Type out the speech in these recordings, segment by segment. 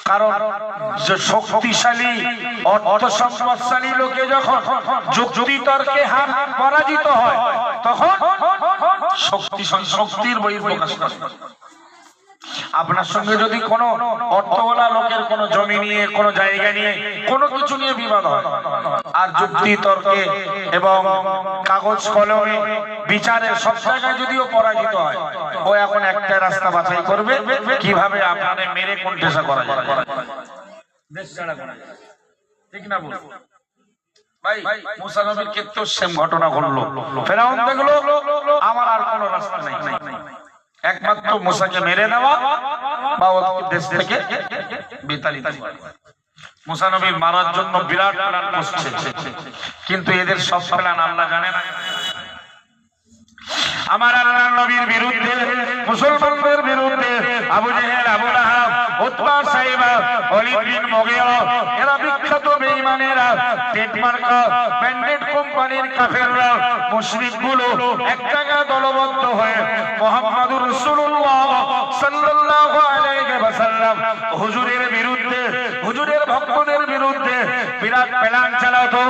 কারণ যে শক্তিশালী অর্থ সম্পদশালী লোকে যখন যুক্তি তর্কে হার পরাজিত হয় তখন শক্তির বহিঃপ্রকাশ করে। আপনার সঙ্গে যদি কোনো অর্থওয়ালা লোকের কোনো জমি নিয়ে, কোনো জায়গা নিয়ে, কোনো কিছু নিয়ে বিবাদ হয়, আর যুক্তি তর্কে এবং কাগজ কলমে বিচারে সব জায়গায় যদিও পরাজিত হয়, ও এখন একটা রাস্তা বাছাই করবে কিভাবে আপনাদের মেরে কোণঠাসা করা যায়, দেশ ছাড়া করা যায়। ঠিক না বল ভাই? মুসা নবীর ক্ষেত্রেও সেম ঘটনা ঘটলো। ফেরাউন দেখলো আমার আর কোনো রাস্তা নেই, একমাত্র মুসাকে মেরে দেওয়া বা দেশ থেকে বিতাড়িত করা। মুসা নবীর মারার জন্য বিরাট প্ল্যান করছে, কিন্তু এদের সব প্ল্যান আল্লাহ জানে না। আমার আল্লাহর নবীর বিরুদ্ধে, মুসলমানদের বিরুদ্ধে আবু জেহেল, আবু লাহাব, উতবা, সাইবা, ওয়ালিদ বিন মুগীরা, এরা বিখ্যাত বেঈমানেরা, টেটমার্কা ব্যান্ডেড কোম্পানির কাফেররা, মুশরিকগুলো এক জায়গায় দলবদ্ধ হয়ে মুহাম্মদুর রাসূলুল্লাহ সাল্লাল্লাহু আলাইহি ওয়াসাল্লাম হুজুরের বিরুদ্ধে, হুজুরের ভক্তদের বিরুদ্ধে বিরাট প্ল্যান চালাতো,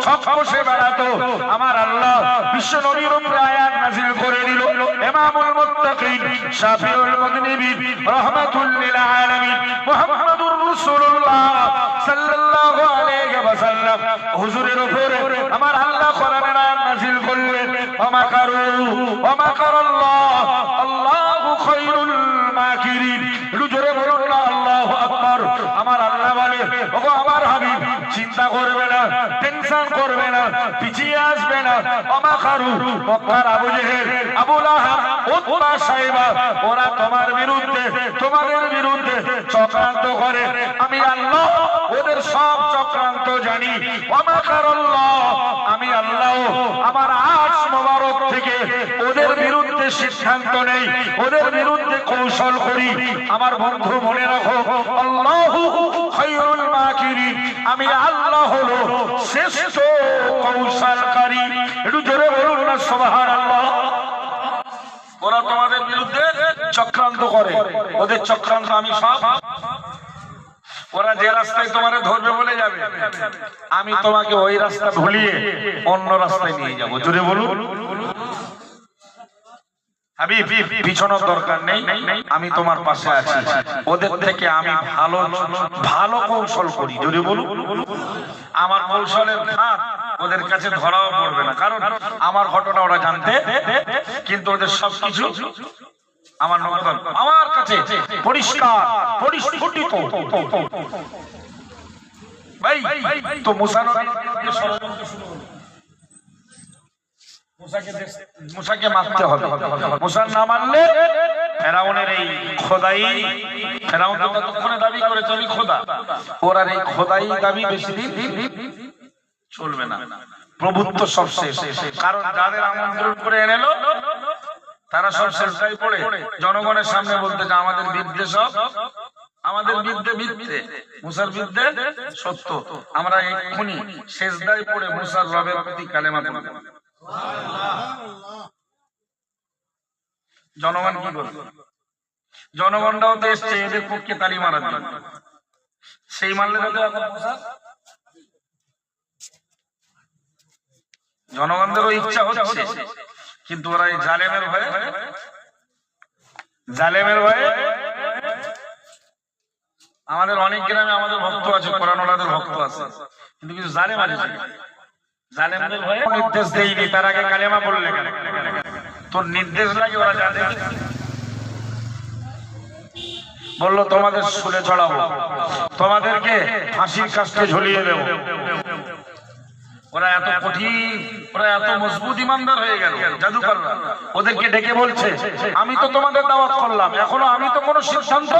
ছক কষে বেড়াতো। আমার আল্লাহ বিশ্ব নবীর উপরে আয়াত নাযিল করে দিল, ইমামুল মুত্তাকিন, শাফিউল মুযনিবিন, রাহমাতুল লিল আলামিন মুহাম্মদুর রাসূলুল্লাহ সাল্লাল্লাহু আলাইহি ওয়াসাল্লাম হুজুরের উপরে আমার আল্লাহ কোরআনের আয়াত নাযিল করলেন, ওয়া মাকারু ওয়া মাকারাল্লাহ আল্লাহু খায়রুল মাকিরিন। জোরে বলুন না আল্লাহু আকবার। আমার আল্লাহ বলে, ওগো আমার হাবিব, চিন্তা করবে না, টেনশন করবে না, পিছিয়ে আসবে না। ওয়া মাকারু, মক্কার আবু জেহেল, আবু লাহাব, উতবা, সাইবা, ওরা তোমার বিরুদ্ধে, তোমাদের বিরুদ্ধে চক্রান্ত করে। আমি আল্লাহ ওদের সব চক্রান্ত জানি। ওয়া মাকারাল্লাহ, আমি আল্লাহ আমার আরশ মোবারক থেকে ওদের বিরুদ্ধে সিদ্ধান্ত নেই, ওদের বিরুদ্ধে কৌশল করি। আমার বন্ধু মনে রাখো, আল্লাহু খায়রুল মাকিরিন, আমি আল্লাহ হলো শ্রেষ্ঠ কৌশলকারী। একটু জোরে বলুন না সুবহানাল্লাহ। ওরা তোমাদের বিরুদ্ধে চক্রান্ত করে, ওদের চক্রান্ত আমি সব, ওরা যে রাস্তায় তোমারে ধরবে বলে যাবে, আমি তোমাকে ওই রাস্তা ভুলিয়ে অন্য রাস্তায় নিয়ে যাব। জোরে বলুন হাবিব, পিছনের দরকার নেই, আমি তোমার পাশে আছি। ওদের থেকে আমি ভালো ভালো কৌশল করি। জোরে বলুন, আমার কৌশলের ফাঁদ ওদের কাছে ধরাও পড়বে না, কারণ আমার ঘটনা ওরা জানতে, কিন্তু ওদের সবকিছু আমার নজর, আমার কাছে পরিষ্কার পরিস্ফুটিত। ভাই তো মুসা নবীর ষড়যন্ত্র শুরু হলো, মুসাকে মারতে হবে। মুসা না মানলে ফেরাউনের এই খোদাই, ফেরাউন তো ততক্ষণে দাবি করেছে আমি খোদা, ওর আর এই খোদাই দাবি বেশি দিন চলবে না, প্রভুত্ব সব শেষ। কারণ যাদের আমন্ত্রণ করে এনেলো তারা সব সেজদায় পড়ে জনগণের সামনে বলতে যে আমাদের বিরুদ্ধে সব, আমাদের বিরুদ্ধে মিথ্যে, মুসার বিরুদ্ধে সত্য। আমরা এক্ষুনি সেজদায় পড়ে মুসার রবের প্রতি কালেমা পড়ব। জনগণ কি বলবে? জনগণটাও তো এসছে এদের পক্ষে তালি মারার জন্য, সেই মারলে তো এখন জনগণদেরও ইচ্ছা হচ্ছে, কিন্তু ওরা এই জালেমের ভয়ে, জালেমের ভয়ে। আমাদের অনেক গ্রামে আমাদের ভক্ত আছে, কোরআন ওয়ালাদের ভক্ত আছে, কিন্তু কিছু জালেম আছে, জালেমদের ভয়ে নির্দেশ দেয়নি তার আগে কালেমা বললে কেন? তোর নির্দেশ লাগে, ওরা জানে, বললো তোমাদের শুলে চড়াবো, তোমাদেরকে ফাঁসির কাস্টে ঝুলিয়ে দেবো। ওরা এত কঠিন, ওরা এত মজবুত ইমানদার হয়ে গেল জাদুকররা। ওদেরকে ডেকে বলছে, আমি তো তোমাদের দাওয়াত করলাম, এখনো আমি তো কোনো সিদ্ধান্ত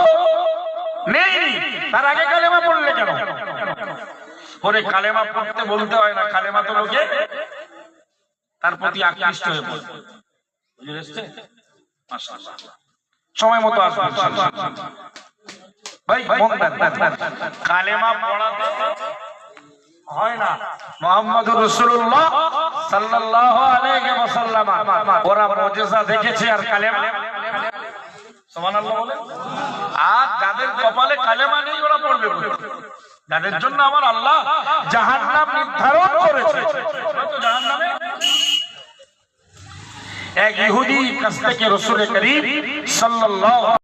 নেই, তার আগে কালেমা পড়লে কেন? ওরে কালেমা পড়তে বলতে হয় না, কালেমা তো লোকে তার প্রতি আকৃষ্ট হয়ে পড়ে। বুঝেছে? মাশাআল্লাহ, সময় মতো আসবে ভাই। কালেমা পড়াতে হয় না, মুহাম্মদুর রাসূলুল্লাহ সাল্লাল্লাহু আলাইহি ওয়াসাল্লাম ওরা মুজিজা দেখেছে আর কালেমা, সুবহানাল্লাহ বলে। আর যাদের কপালে কালেমা নেই ওরা পড়বে যাদের জন্য আমার আল্লাহ জাহান্নাম নির্ধারণ করেছে। জাহান্নামে এক ইহুদি কাছ থেকে রাসূল করিম সাল্লাল্লাহু